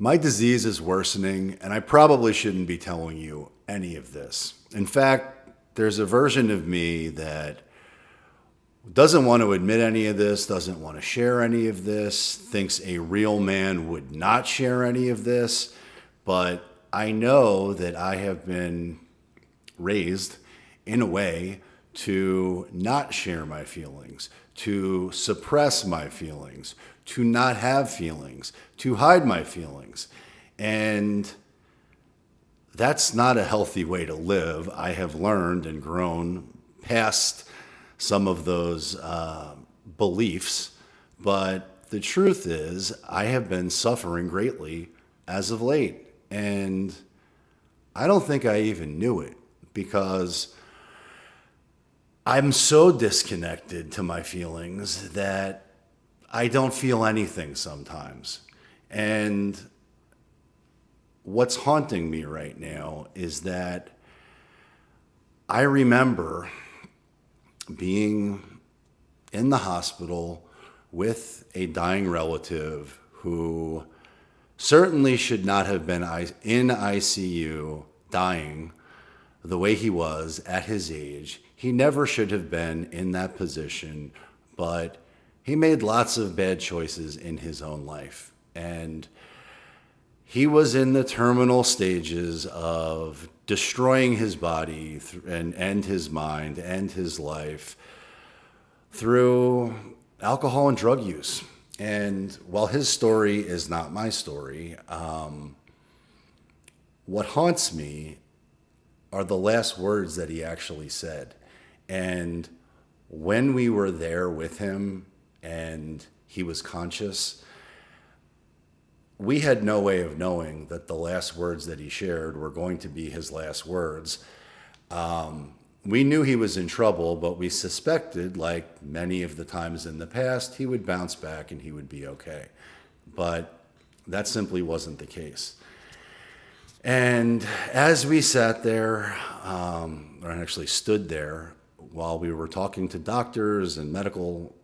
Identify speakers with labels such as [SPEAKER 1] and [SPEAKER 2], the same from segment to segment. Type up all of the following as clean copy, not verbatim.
[SPEAKER 1] My disease is worsening, and I probably shouldn't be telling you any of this. In fact, there's a version of me that doesn't want to admit any of this, doesn't want to share any of this, thinks a real man would not share any of this. But I know that I have been raised in a way to not share my feelings, to suppress my feelings, to not have feelings, to hide my feelings. And that's not a healthy way to live. I have learned and grown past some of those beliefs. But the truth is, I have been suffering greatly as of late. And I don't think I even knew it because I'm so disconnected to my feelings that I don't feel anything sometimes. And what's haunting me right now is that I remember being in the hospital with a dying relative who certainly should not have been in ICU dying the way he was at his age. He never should have been in that position, but he made lots of bad choices in his own life. And he was in the terminal stages of destroying his body and his mind and his life through alcohol and drug use. And while his story is not my story, what haunts me are the last words that he actually said. And when we were there with him and he was conscious, we had no way of knowing that the last words that he shared were going to be his last words. We knew he was in trouble, but we suspected, like many of the times in the past, he would bounce back and he would be okay. But that simply wasn't the case. And as we sat there, or actually stood there, while we were talking to doctors and medical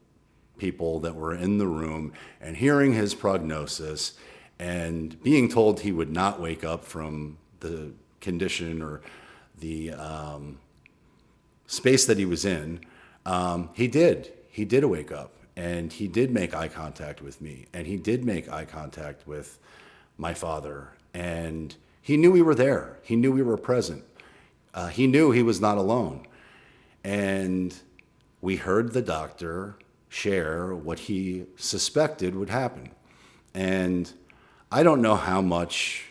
[SPEAKER 1] people that were in the room and hearing his prognosis and being told he would not wake up from the condition or the space that he was in, he did. He did wake up, and he did make eye contact with me, and he did make eye contact with my father, and he knew we were there. He knew we were present. He knew he was not alone. And we heard the doctor share what he suspected would happen. And I don't know how much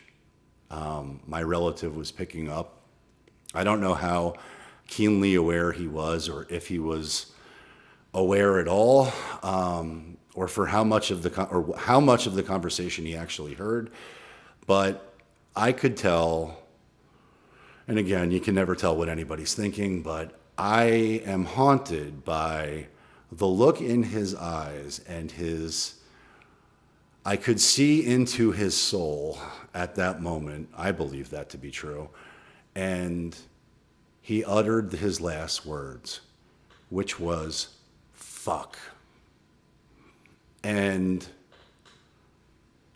[SPEAKER 1] my relative was picking up. I don't know how keenly aware he was, or if he was aware at all, or for how much of the conversation he actually heard. But I could tell, and again, you can never tell what anybody's thinking, but I am haunted by the look in his eyes and I could see into his soul at that moment. I believe that to be true. And he uttered his last words, which was, fuck. And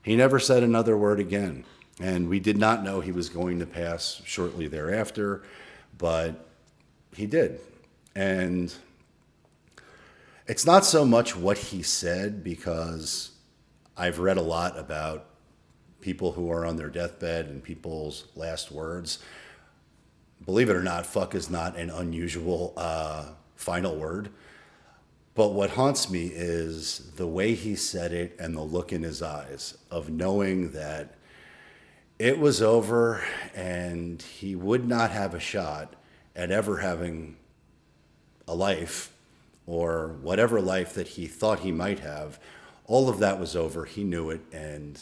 [SPEAKER 1] he never said another word again. And we did not know he was going to pass shortly thereafter, but he did. And it's not so much what he said, because I've read a lot about people who are on their deathbed and people's last words. Believe it or not, fuck is not an unusual final word. But what haunts me is the way he said it and the look in his eyes of knowing that it was over and he would not have a shot at ever having a life, or whatever life that he thought he might have. All of that was over. He knew it, and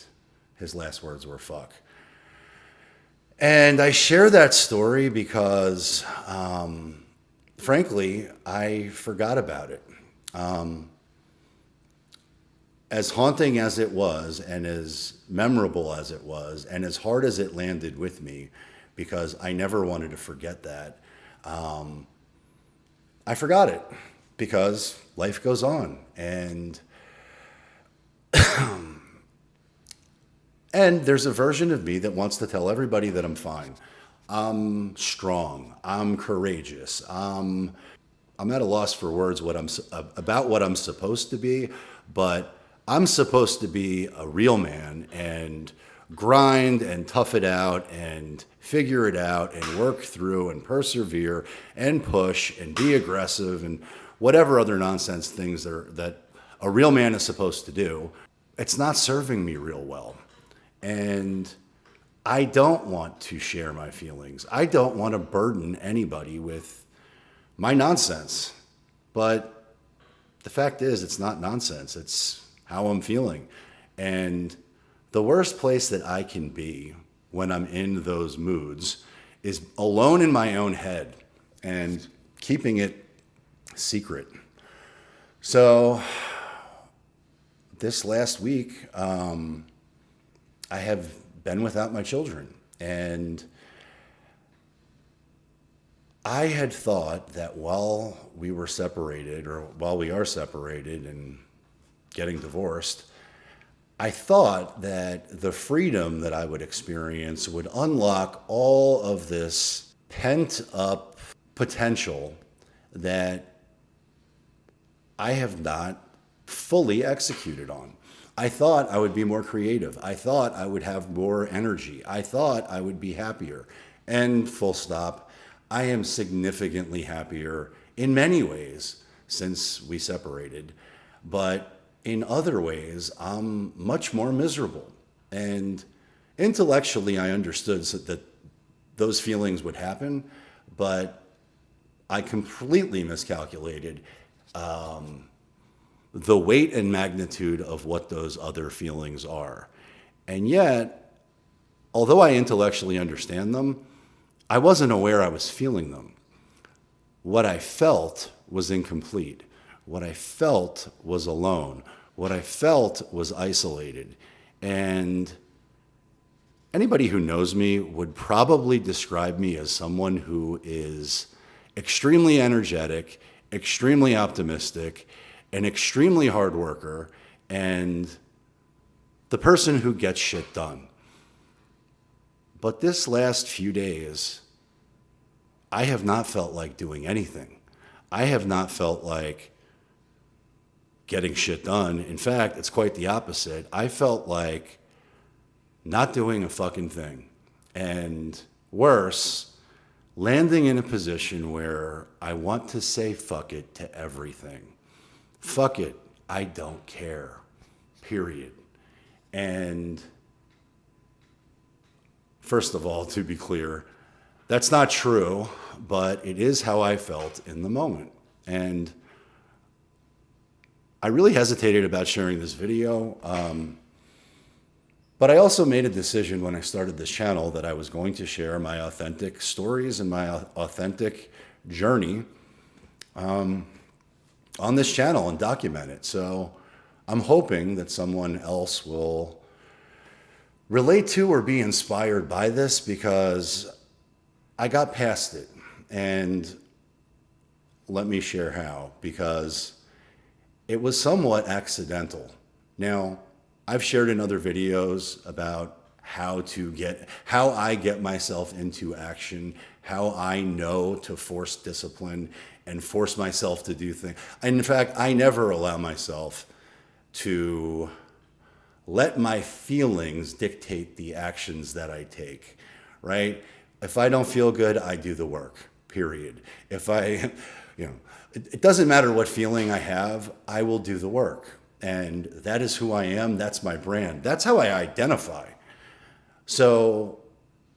[SPEAKER 1] his last words were fuck. And I share that story because, frankly, I forgot about it. As haunting as it was, and as memorable as it was, and as hard as it landed with me, because I never wanted to forget that, I forgot it because life goes on. And And there's a version of me that wants to tell everybody that I'm fine. I'm strong. I'm courageous. I'm at a loss for words about what I'm supposed to be, but I'm supposed to be a real man and grind and tough it out and figure it out and work through and persevere and push and be aggressive and whatever other nonsense things that a real man is supposed to do. It's not serving me real well. And I don't want to share my feelings. I don't want to burden anybody with my nonsense. But the fact is, it's not nonsense. It's how I'm feeling. And the worst place that I can be when I'm in those moods is alone in my own head and keeping it secret. So this last week, I have been without my children. And I had thought that while we were separated, or while we are separated and getting divorced, I thought that the freedom that I would experience would unlock all of this pent up potential that I have not fully executed on. I thought I would be more creative. I thought I would have more energy. I thought I would be happier. And full stop, I am significantly happier in many ways since we separated. But in other ways, I'm much more miserable. And intellectually, I understood that those feelings would happen, but I completely miscalculated the weight and magnitude of what those other feelings are. And yet, although I intellectually understand them, I wasn't aware I was feeling them. What I felt was incomplete. What I felt was alone. What I felt was isolated. And anybody who knows me would probably describe me as someone who is extremely energetic, extremely optimistic, an extremely hard worker, and the person who gets shit done. But this last few days, I have not felt like doing anything. I have not felt like getting shit done. In fact, it's quite the opposite. I felt like not doing a fucking thing. And worse, landing in a position where I want to say fuck it to everything. Fuck it, I don't care, period. And first of all, to be clear, that's not true, but it is how I felt in the moment. And I really hesitated about sharing this video, but I also made a decision when I started this channel that I was going to share my authentic stories and my authentic journey on this channel and document it. So I'm hoping that someone else will relate to or be inspired by this, because I got past it. And let me share how, because it was somewhat accidental. Now, I've shared in other videos about how I get myself into action, how I know to force discipline and force myself to do things. In fact, I never allow myself to let my feelings dictate the actions that I take, right? If I don't feel good, I do the work, period. If I, it doesn't matter what feeling I have, I will do the work. And that is who I am. That's my brand. That's how I identify. So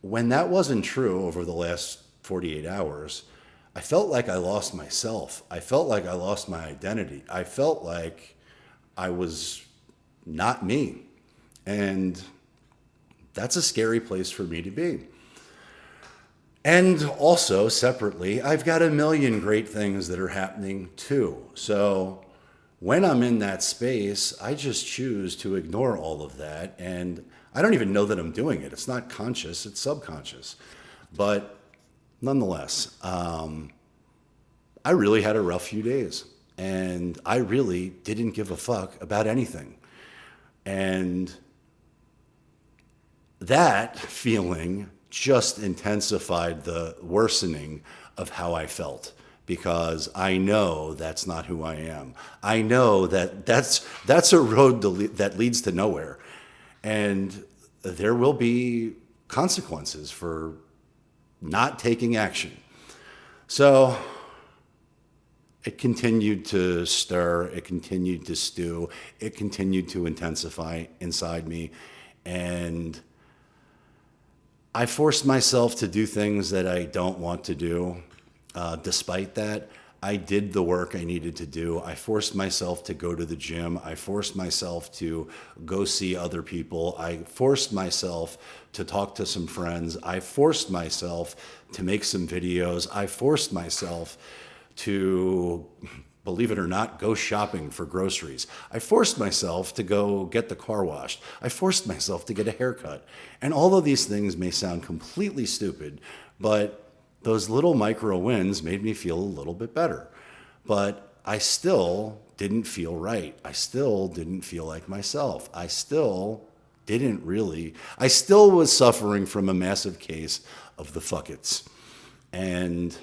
[SPEAKER 1] when that wasn't true over the last 48 hours, I felt like I lost myself. I felt like I lost my identity. I felt like I was not me. And that's a scary place for me to be. And also, separately, I've got a million great things that are happening too. So when I'm in that space, I just choose to ignore all of that. And I don't even know that I'm doing it. It's not conscious, it's subconscious. But nonetheless, I really had a rough few days. And I really didn't give a fuck about anything. And that feeling just intensified the worsening of how I felt, because I know that's not who I am. I know that that's a road that leads to nowhere. And there will be consequences for not taking action. So it continued to stir, it continued to stew, it continued to intensify inside me. And I forced myself to do things that I don't want to do. Despite that, I did the work I needed to do. I forced myself to go to the gym. I forced myself to go see other people. I forced myself to talk to some friends. I forced myself to make some videos. I forced myself to, believe it or not, go shopping for groceries. I forced myself to go get the car washed. I forced myself to get a haircut. And all of these things may sound completely stupid, but those little micro wins made me feel a little bit better. But I still didn't feel right. I still didn't feel like myself. I still was suffering from a massive case of the fuckets. And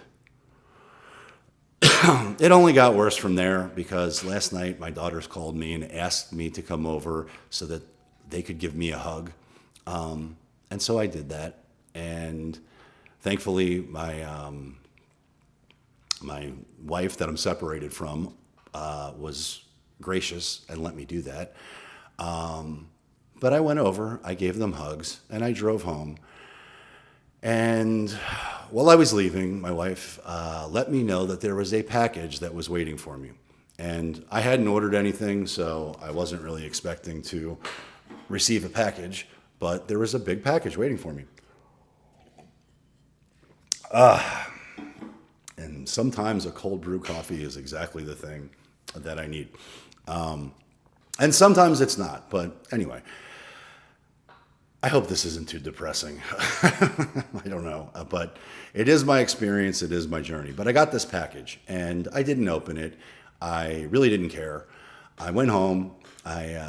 [SPEAKER 1] it only got worse from there, because last night my daughters called me and asked me to come over so that they could give me a hug. And so I did that. And thankfully, my wife that I'm separated from was gracious and let me do that. But I went over, I gave them hugs, and I drove home. And while I was leaving, my wife let me know that there was a package that was waiting for me. And I hadn't ordered anything, so I wasn't really expecting to receive a package, but there was a big package waiting for me. And sometimes a cold brew coffee is exactly the thing that I need. And sometimes it's not, but anyway. I hope this isn't too depressing. I don't know, but it is my experience. It is my journey. But I got this package and I didn't open it. I really didn't care. I went home. I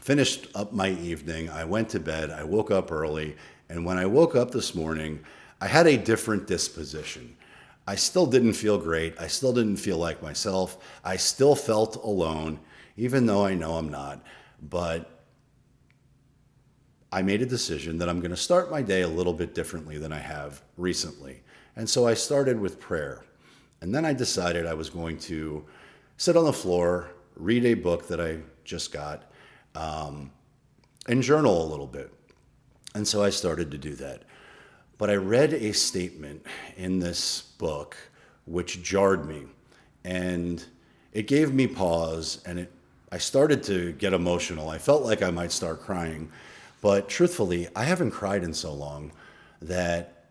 [SPEAKER 1] finished up my evening. I went to bed. I woke up early. And when I woke up this morning, I had a different disposition. I still didn't feel great. I still didn't feel like myself. I still felt alone, even though I know I'm not. But I made a decision that I'm going to start my day a little bit differently than I have recently. And so I started with prayer. And then I decided I was going to sit on the floor, read a book that I just got, and journal a little bit. And so I started to do that. But I read a statement in this book which jarred me. And it gave me pause, and I started to get emotional. I felt like I might start crying. But truthfully, I haven't cried in so long that,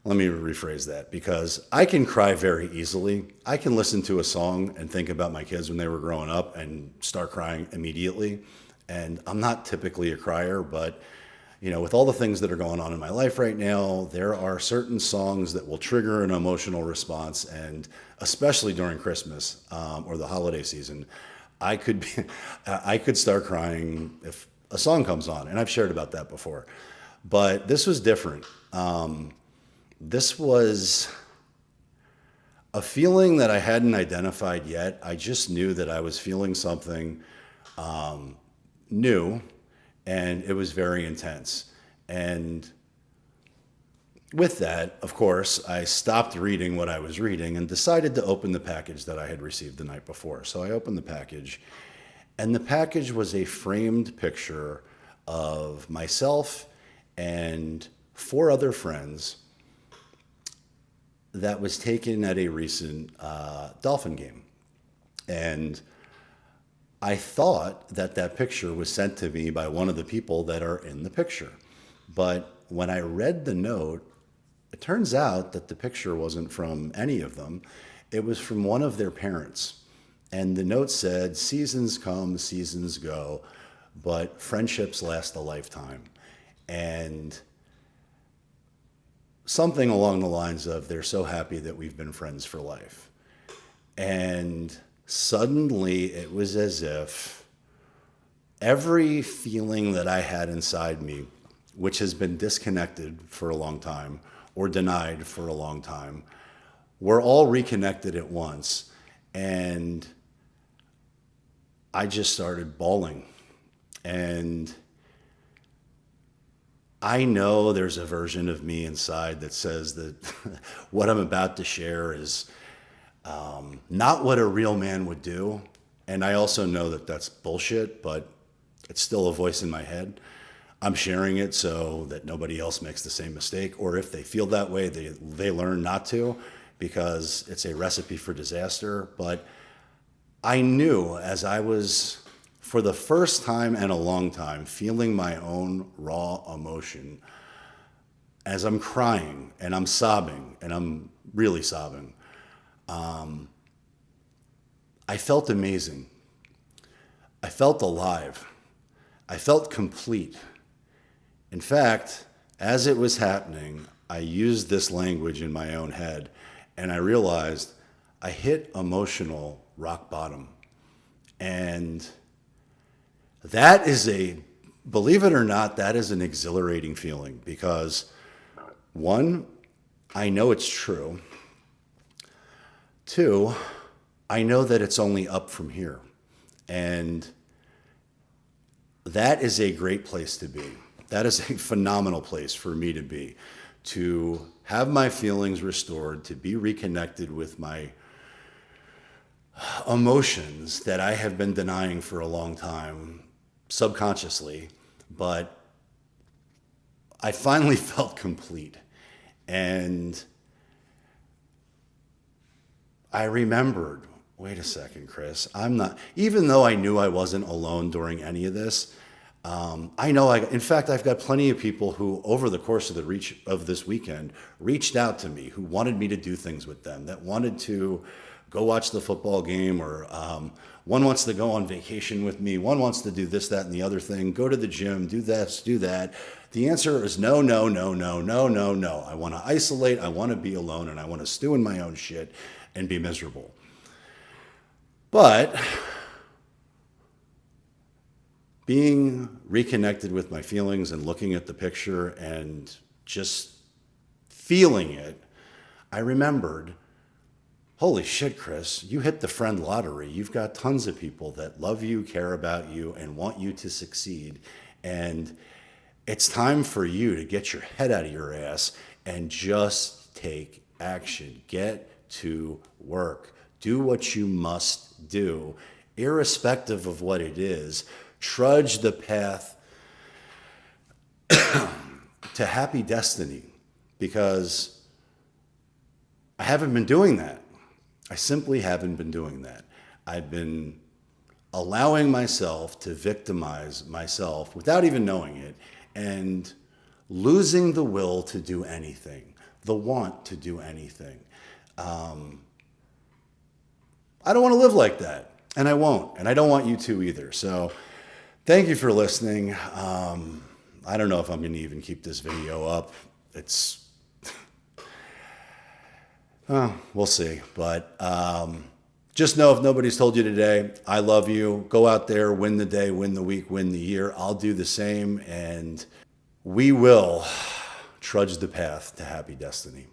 [SPEAKER 1] let me rephrase that, because I can cry very easily. I can listen to a song and think about my kids when they were growing up and start crying immediately. And I'm not typically a crier, but with all the things that are going on in my life right now, there are certain songs that will trigger an emotional response, and especially during Christmas or the holiday season, I could start crying if a song comes on, and I've shared about that before. But this was different. This was a feeling that I hadn't identified yet. I just knew that I was feeling something new, and it was very intense. And with that, of course, I stopped reading what I was reading and decided to open the package that I had received the night before. So I opened the package, and the package was a framed picture of myself and 4 other friends that was taken at a recent Dolphin game. And I thought that picture was sent to me by one of the people that are in the picture. But when I read the note, it turns out that the picture wasn't from any of them. It was from one of their parents. And the note said, "Seasons come, seasons go, but friendships last a lifetime." And something along the lines of, "They're so happy that we've been friends for life." And suddenly it was as if Every feeling that I had inside me, which has been disconnected for a long time or denied for a long time, were all reconnected at once. And I just started bawling. And I know there's a version of me inside that says that what I'm about to share is not what a real man would do. And I also know that that's bullshit, but it's still a voice in my head. I'm sharing it so that nobody else makes the same mistake, or if they feel that way, they learn not to, because it's a recipe for disaster. But I knew as I was, for the first time in a long time, feeling my own raw emotion as I'm crying and I'm sobbing, and I'm really sobbing. I felt amazing. I felt alive. I felt complete. In fact, as it was happening, I used this language in my own head, and I realized I hit emotional rock bottom. And that is believe it or not, that is an exhilarating feeling, because one, I know it's true. Two, I know that it's only up from here. And that is a great place to be. That is a phenomenal place for me to be, to have my feelings restored, to be reconnected with my emotions that I have been denying for a long time, subconsciously. But I finally felt complete. And I remembered, wait a second, Chris, I'm not, even though I knew I wasn't alone during any of this, I know in fact, I've got plenty of people who over the course of this weekend reached out to me, who wanted me to do things with them, that wanted to go watch the football game, or one wants to go on vacation with me, one wants to do this, that, and the other thing, go to the gym, do this, do that. The answer is no, no, no, no, no, no, no. I want to isolate, I want to be alone, and I want to stew in my own shit and be miserable. But being reconnected with my feelings and looking at the picture and just feeling it, I remembered, holy shit, Chris, you hit the friend lottery. You've got tons of people that love you, care about you, and want you to succeed. And it's time for you to get your head out of your ass and just take action. Get to work. Do what you must do, irrespective of what it is. Trudge the path to happy destiny, because I haven't been doing that. I simply haven't been doing that. I've been allowing myself to victimize myself without even knowing it, and losing the will to do anything, the want to do anything. I don't want to live like that, and I won't, and I don't want you to either. So thank you for listening. I don't know if I'm going to even keep this video up. We'll see. But just know, if nobody's told you today, I love you. Go out there, win the day, win the week, win the year. I'll do the same, and we will trudge the path to happy destiny.